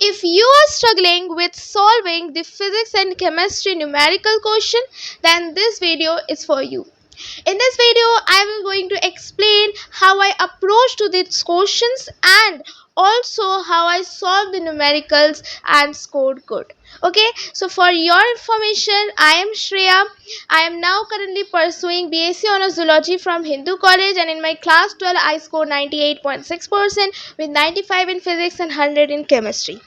if you are struggling with solving the physics and chemistry numerical question, then this video is for you. In this video, I will going to explain how I approach to these questions and also how I solve the numericals and scored good. Okay, so for your information, I am Shreya. I am now currently pursuing BSc Honours Zoology from Hindu College, and in my class 12 I scored 98.6% with 95 in physics and 100 in chemistry.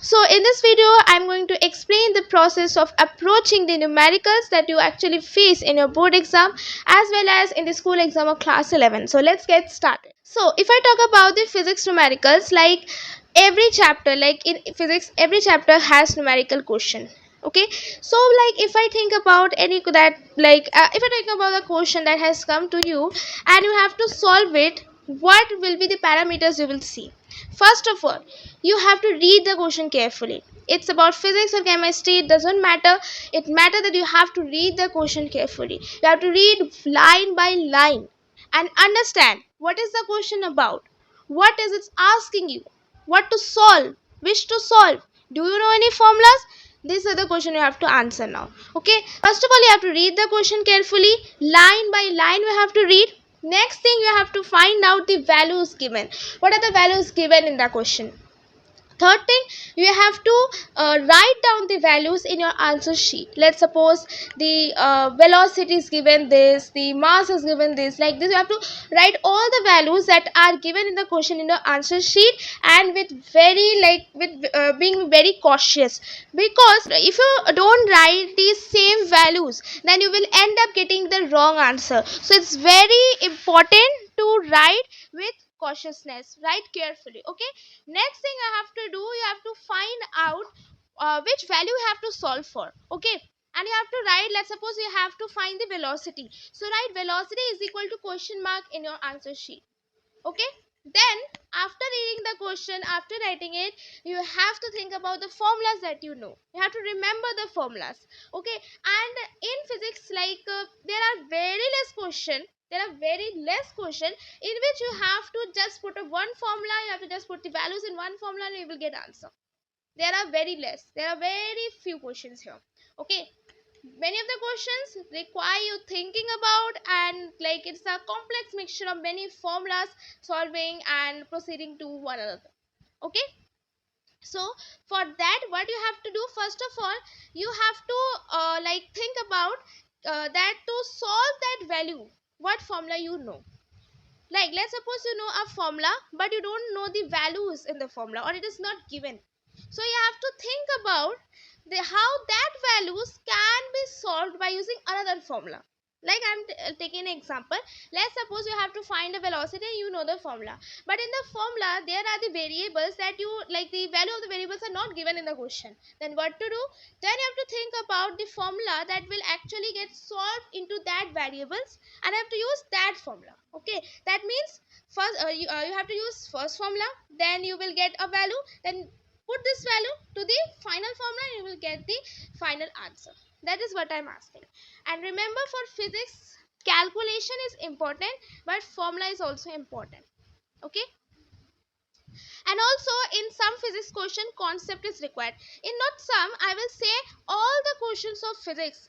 So in this video, I'm going to explain the process of approaching the numericals that you actually face in your board exam as well as in the school exam of class 11. So let's get started. So if I talk about the physics numericals, like every chapter, like in physics, every chapter has numerical question. Okay, so like if I think about any that if I think about a question that has come to you and you have to solve it, what will be the parameters you will see? First of all, you have to read the question carefully. It's about physics or chemistry, it doesn't matter. It matters that you have to read the question carefully. You have to read line by line and understand what is the question about, what is it asking you, what to solve, which to solve. Do you know any formulas? These are the question you have to answer now. Okay, first of all, you have to read the question carefully, line by line you have to read. Next thing, you have to find out the values given. What are the values given in the question? Third thing, you have to write down the values in your answer sheet. Let's suppose the velocity is given this, the mass is given this, like this. You have to write all the values that are given in the question in your answer sheet, and with being very cautious, because if you don't write these same values, then you will end up getting the wrong answer. So it's very important to write with cautiousness, write carefully. Okay, next thing I have to do, you have to find out which value you have to solve for. Okay, and you have to write, let's suppose you have to find the velocity, so write velocity is equal to question mark in your answer sheet. Okay, then after reading the question, after writing it, you have to think about the formulas that you know. You have to remember the formulas. Okay, and in physics, there are very less question, there are very less question in which you have to just put a one formula, you have to just put the values in one formula and you will get answer. There are very less, there are very few questions here. Okay, many of the questions require you thinking about, and it's a complex mixture of many formulas, solving and proceeding to one another. Okay, so for that, what you have to do, first of all, you have to think about that to solve that value, what formula you know. Like let's suppose you know a formula but you don't know the values in the formula, or it is not given. So you have to think about how that values can be solved by using another formula. Like I'm taking an example. Let's suppose you have to find a velocity and you know the formula, but in the formula there are the variables that you the value of the variables are not given in the question. Then what to do? Then you have to think about the formula that will actually get solved into that variables, and I have to use that formula. Okay, that means first you have to use first formula, then you will get a value, then put this value to the final formula and you will get the final answer. That is what I'm asking. And remember, for physics, calculation is important, but formula is also important. Okay, and also in some physics question, concept is required. In not some, I will say all the questions of physics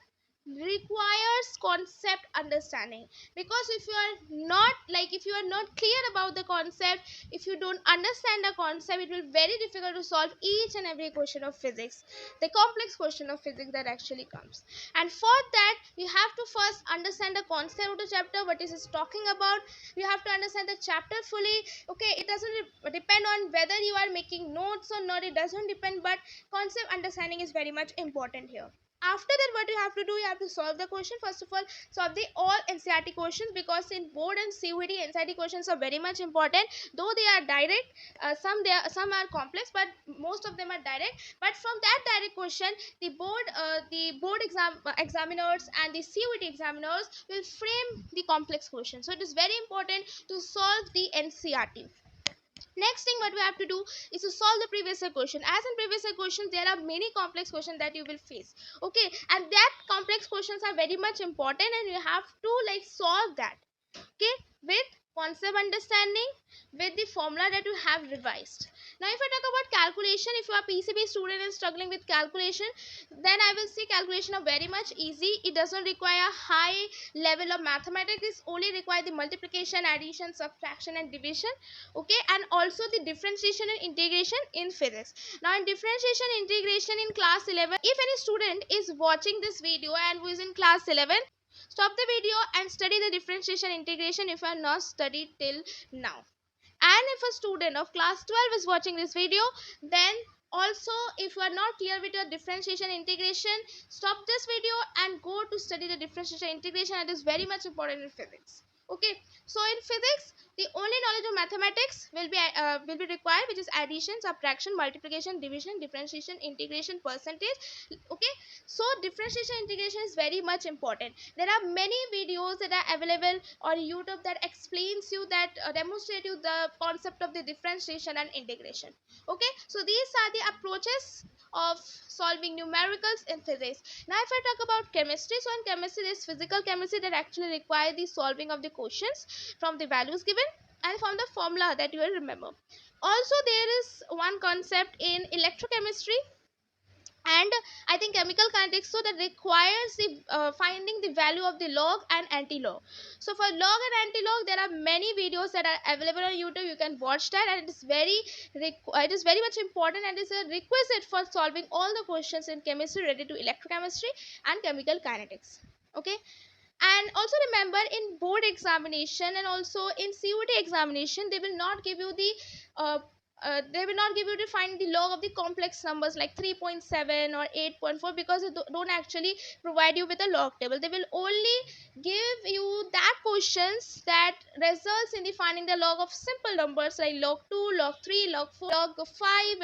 requires concept understanding, because if you are not clear about the concept, if you don't understand the concept, it will be very difficult to solve each and every question of physics, the complex question of physics that actually comes. And for that, you have to first understand the concept of the chapter, what is it talking about. You have to understand the chapter fully. Okay, it doesn't depend on whether you are making notes or not, it doesn't depend, but concept understanding is very much important here. After that, what you have to do, you have to solve the question. First of all, solve the all NCERT questions, because in board and CUET, NCERT questions are very much important. Though they are direct, some are complex, but most of them are direct. But from that direct question, the board examiners and the CUET examiners will frame the complex question. So it is very important to solve the NCERT. Next thing what we have to do is to solve the previous year question. As in previous year questions, there are many complex questions that you will face. Okay, and that complex questions are very much important, and you have to solve that, okay, with concept understanding with the formula that you have revised. Now if I talk about calculation, if you are PCB student and struggling with calculation, then I will say calculation are very much easy. It doesn't require high level of mathematics. It only require the multiplication, addition, subtraction and division, okay, and also the differentiation and integration in physics. Now in differentiation integration in class 11, if any student is watching this video and who is in class 11, stop the video and study the differentiation integration if you have not studied till now. And if a student of class 12 is watching this video, then also if you are not clear with your differentiation integration, stop this video and go to study the differentiation integration. It is very much important in physics. Okay, so in physics the only knowledge of mathematics will be required, which is addition, subtraction, multiplication, division, differentiation, integration, percentage. Okay, so differentiation integration is very much important. There are many videos that are available on YouTube that explains you, that demonstrate you the concept of the differentiation and integration. Okay, so these are the approaches of solving numericals in physics. Now if I talk about chemistry, so in chemistry there is physical chemistry that actually require the solving of the questions from the values given and from the formula that you will remember. Also there is one concept in electrochemistry and I think chemical kinetics, so that requires the finding the value of the log and anti-log. So for log and anti-log there are many videos that are available on YouTube. You can watch that, and it is very much important and is a requisite for solving all the questions in chemistry related to electrochemistry and chemical kinetics. Okay, and also remember, in board examination and also in CUT examination, they will not give you to find the log of the complex numbers like 3.7 or 8.4, because they don't actually provide you with a log table. They will only give you that questions that results in the finding the log of simple numbers like log 2, log 3, log 4, log 5,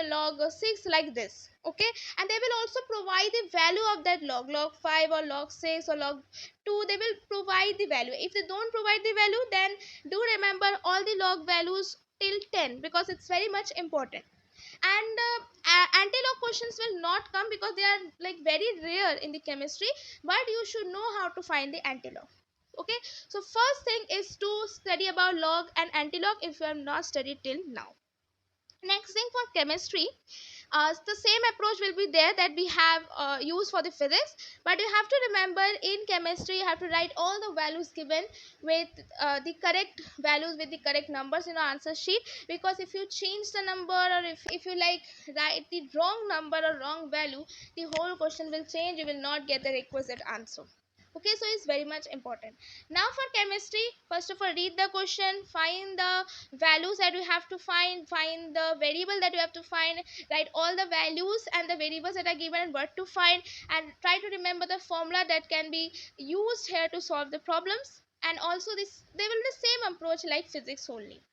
log 6, like this. Okay, and they will also provide the value of that log 5 or log 6 or log 2. They will provide the value. If they don't provide the value, then do remember all the log values till 10, because it's very much important. And anti-log questions will not come because they are like very rare in the chemistry, but you should know how to find the anti-log. Okay, so first thing is to study about log and anti-log if you have not studied till now. Next thing, for chemistry, the same approach will be there that we have used for the physics, but you have to remember, in chemistry you have to write all the values given with the correct values with the correct numbers in your answer sheet, because if you change the number, or if you like write the wrong number or wrong value, the whole question will change. You will not get the requisite answer. Okay, so it's very much important. Now for chemistry, first of all, read the question, find the values that you have to find the variable that you have to find, write all the values and the variables that are given and what to find, and try to remember the formula that can be used here to solve the problems. And also this, they will be the same approach like physics only.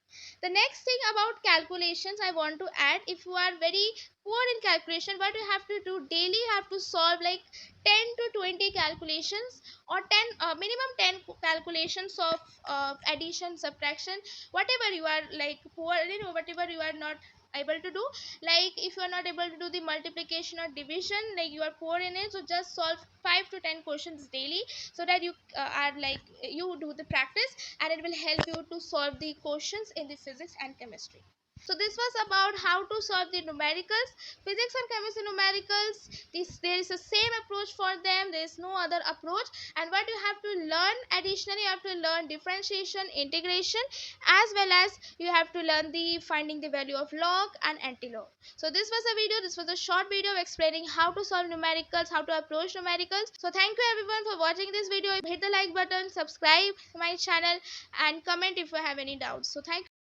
The next thing about calculations I want to add, if you are very poor in calculation, what you have to do daily, you have to solve like 10 to 20 calculations, or 10 minimum 10 calculations of addition, subtraction, whatever you are like poor in, whatever you are not able to do. Like if you are not able to do the multiplication or division, like you are poor in it, so just solve 5 to 10 questions daily, so that you are like you do the practice, and it will help you to solve the questions in the physics and chemistry. So this was about how to solve the numericals. Physics and chemistry numericals, there is a same approach for them. There is no other approach. And what you have to learn additionally, you have to learn differentiation, integration, as well as you have to learn the finding the value of log and anti-log. So this was a video. This was a short video explaining how to solve numericals, how to approach numericals. So thank you everyone for watching this video. Hit the like button, subscribe to my channel, and comment if you have any doubts. So thank you.